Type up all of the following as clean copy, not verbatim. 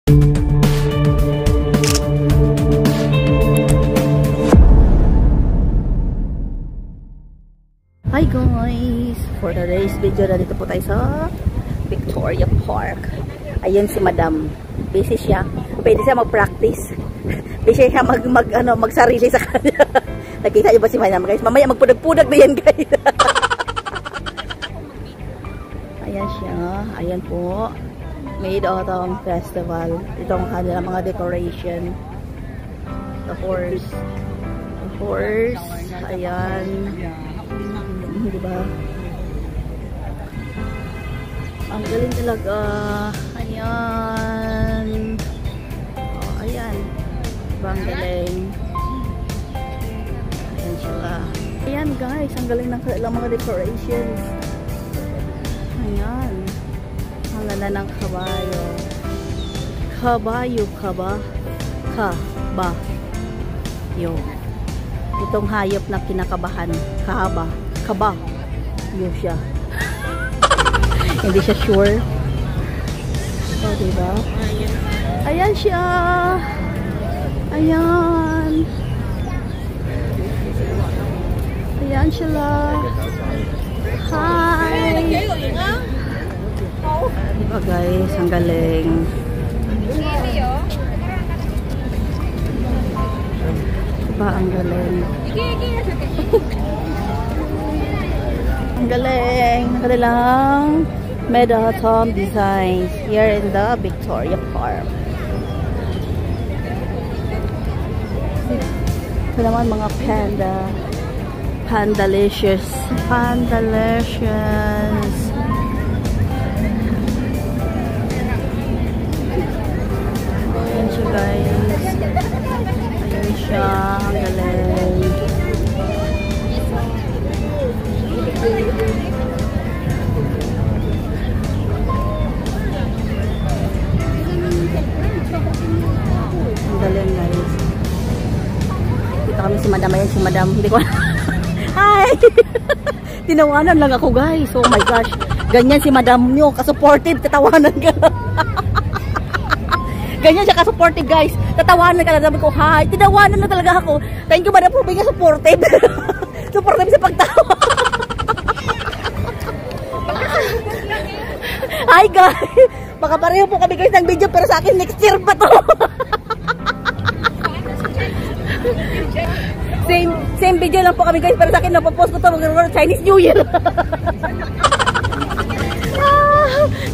Hi guys! For today's video, dito po tayo sa Victoria Park. Ayan si Madam. Busy siya. Pwede siya mag-practice. Busy siya magsarili sa kanya. Nakita niyo ba si Madam guys? Mamaya magpudag-pudag na yan guys. Ayan siya. Ayan po. Mid-Autumn Festival. Itong kanilang mga decoration. The horse. The horse. Ayan. Diba? Ang galing talaga. Ayan. Oh, ayan. Diba ang galing? Ayan sila. Ayan guys, ang galing ng kanilang mga decorations. Ayan. Ang ganda ng kabayo. Kabayo, Yo. Itong hayop na kinakabahan. Kaba. Yun siya. Hindi siya sure. Oh, diba? Ayan siya. Ayan. Ayan sila. Hi. Diba guys? Ang galing. Diba ang galing? Ang galing ng kanilang Mid-Autumn designs here in the Victoria Park. Ito naman mga Pandalicious. Ayan siya guys. Ayan siya. Ang galing. Ang galing guys. Kita kami si Madam. Ayan si Madam. Hindi ko Hi! Tinawanan lang ako guys. Oh my gosh. Ganyan si Madam nyo. Ka-supportive. Tatawanan ka. Ganyan siya ka-supportive guys. Tatawanan ka. Sabi ko hi. Tinawanan na talaga ako. Thank you Madam for being supportive. Supportive sa pagtawa. Hi guys! Baka pareho po kami guys ng video pero sa akin next year pa to. Same video lang po kami guys pero sa akin napopost ko to Chinese New Year.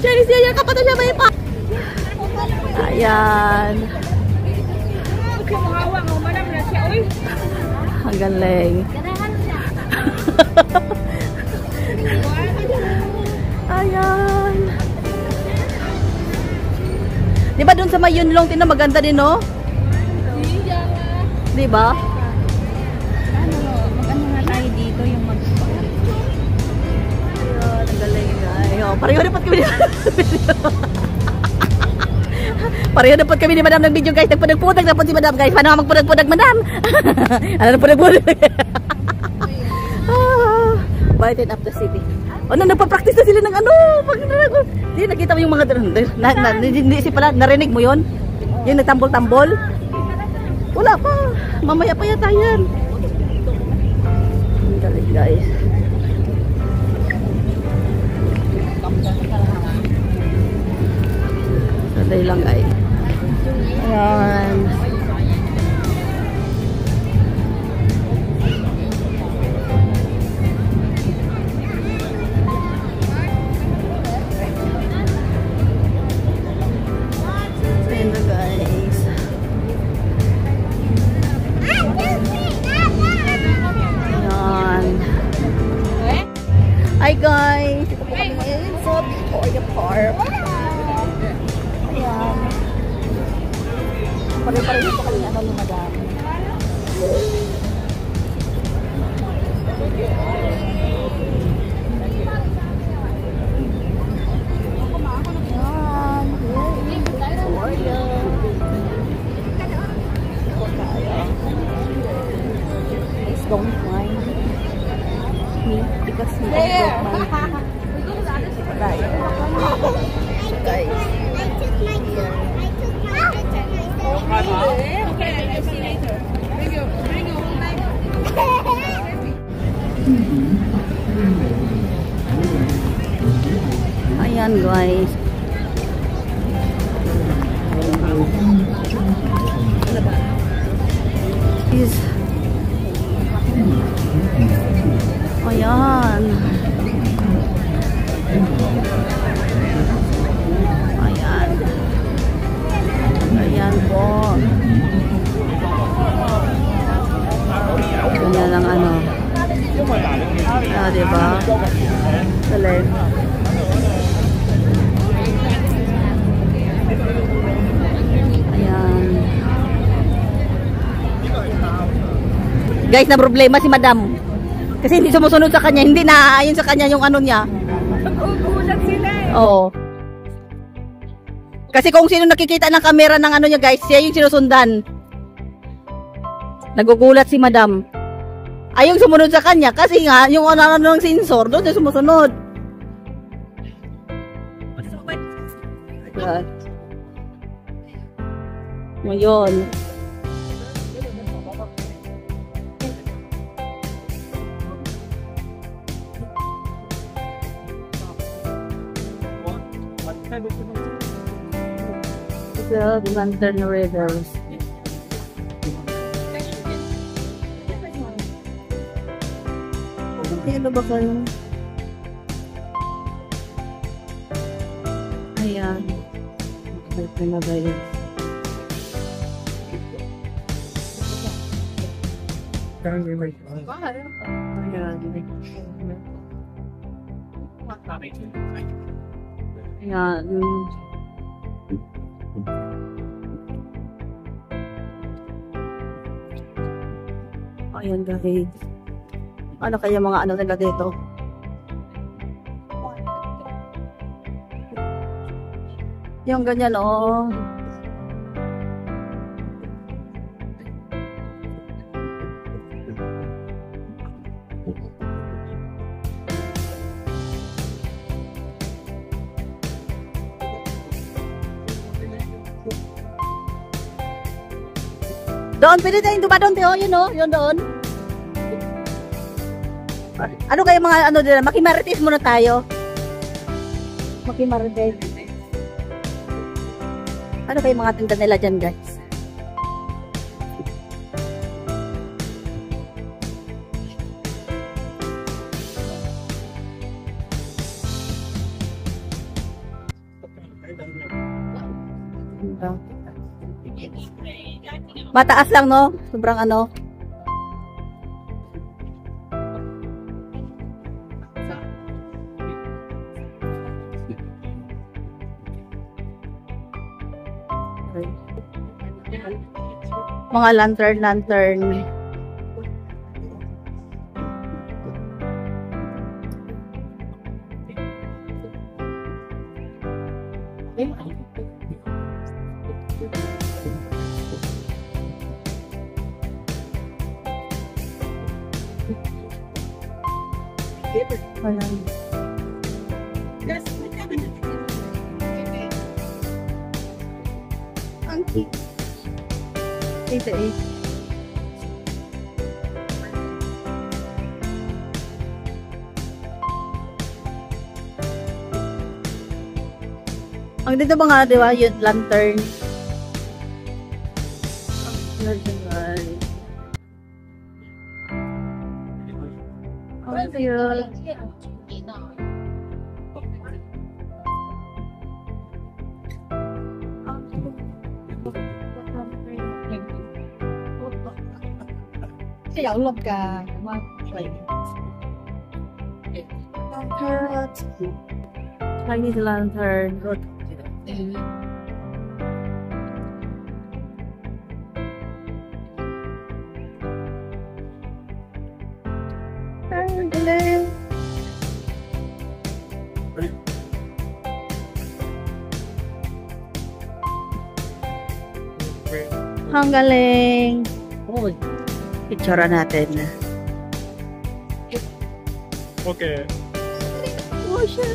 Chinese New Year kapatid siya may pa. Ayan. Ang galing. Ayan. Diba dun sa may Yunlong Tino maganda din no? Diba? Mag-ano nga tayo dito yung Ayan, ang galing guys. Pareho dapat kami Pareho dapat kami ni Madam ng video guys. Nagpudag-pudag dapat si Madam guys. Paano magpudag-pudag Madam? Ano na pudag-pudag? Brighten up the city. Ano, nagpa-practice na sila ng ano? Hindi, nakita mo yung mga hindi si pala, narinig mo yon? Yung nagtambol-tambol? Wala pa. Mamaya pa yata yan. Ang galing guys. Sandali lang guys. Ayan. Hi guys! Ito po kami ngayon sa Victoria Park. Ayan. Pare-pareho po kami ano ni Madam. Don't mind me because he don't mind me. Right. So guys, I took my guys. Is ayan. Ayan. Ayan po. Ganyan lang ano. Ah, diba? Galing. Ayan. Guys, na problema si Madam. Kasi hindi sumusunod sa kanya, hindi naaayon sa kanya yung ano niya. Nag-uulat sila eh. Oo. Kasi kung sino nakikita ng camera ng ano niya guys, siya yung sinusundan. Nagugulat si Madam. Ayong sumunod sa kanya kasi nga yung ano ng sensor doon siya sumusunod. Ayan. Ngayon. The Lantern Rivers. Ano ba kayo? Ayan. Ito na ba yun? Ayan. Ayan guys. Ano kaya mga ano nila dito? Yung ganyan oh. Doon, pwede tayong dumadon, Teo. Yun o, yun doon. Ano kayo mga ano dila? Makimarites muna tayo. Makimarites. Ano kayo mga tinda nila dyan, guys? Mataas lang, no? Sobrang ano. Mga lantern. Wala. Ang cute. 88. Ang dito ba nga, di ba? Yung lantern. Oh, cute. Kaya ulog ka. Chinese lantern. Ang galing. Picture natin. Okay. Oh, siya.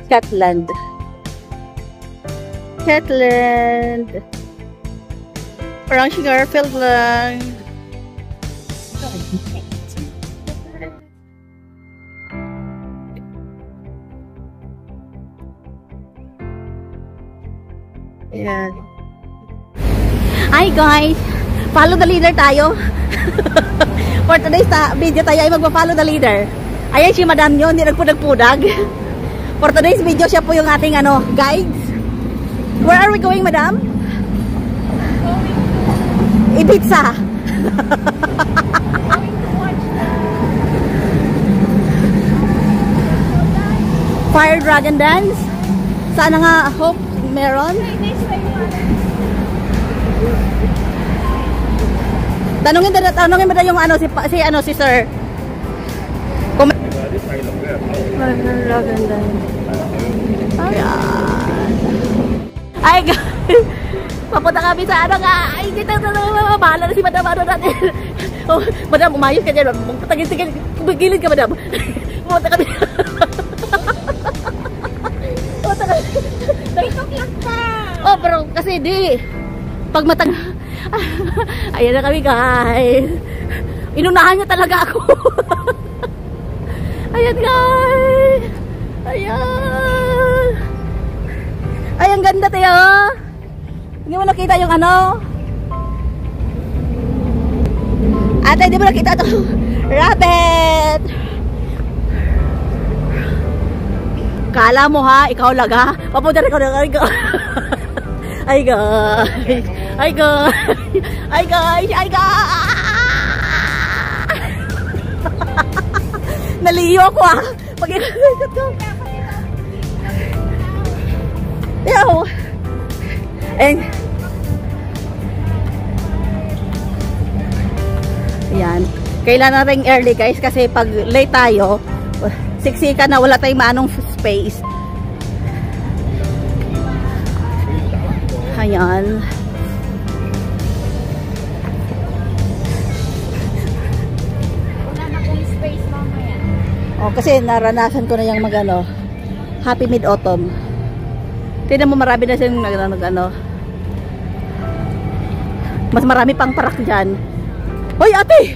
Scotland. Parang si Garfield lang. Ayan. Hi guys! Follow the leader tayo. For today's video tayo ay magpa-follow the leader. Ayan si madam nyo, hindi nagpudag-pudag. For today's video, siya po yung ating guides. Where are we going, madam? Ibiza. Fire Dragon Dance. Sana nga, hope meron. Tanungin mo na yung si sir. Fire Dragon Dance. Ayan. Ay, guys. Papunta kami sa ay, dito, bahala na si madam, natin. Oh, madam, umayos ka dyan. Patagin-tigil, gilid ka, madam. Pumunta kami. Pumunta kami. Oh, pero kasi di. Pag matang... Ayan na kami, guys. Inunahan niya talaga ako. Ayan, guys. Ayan. Ay, ang ganda tayo. Hindi mo nakita yung Ate, hindi mo nakita ito. Rabbit. Kala mo ha, ikaw laga. Papunta rin ko na. Ay guys. Ay guys. Ay guys. Ay guys. Naliyo ako ah. Pag-ikot ko. Ew. And yan. Kailangan natin early guys kasi pag late tayo, siksika na, wala tayong maanong space. Ayan. Wala na kong space mamaya. Oh, kasi naranasan ko na yung Happy Mid-Autumn. Tignan mo, marami na siyang mas marami pang parak dyan. Hoy ate!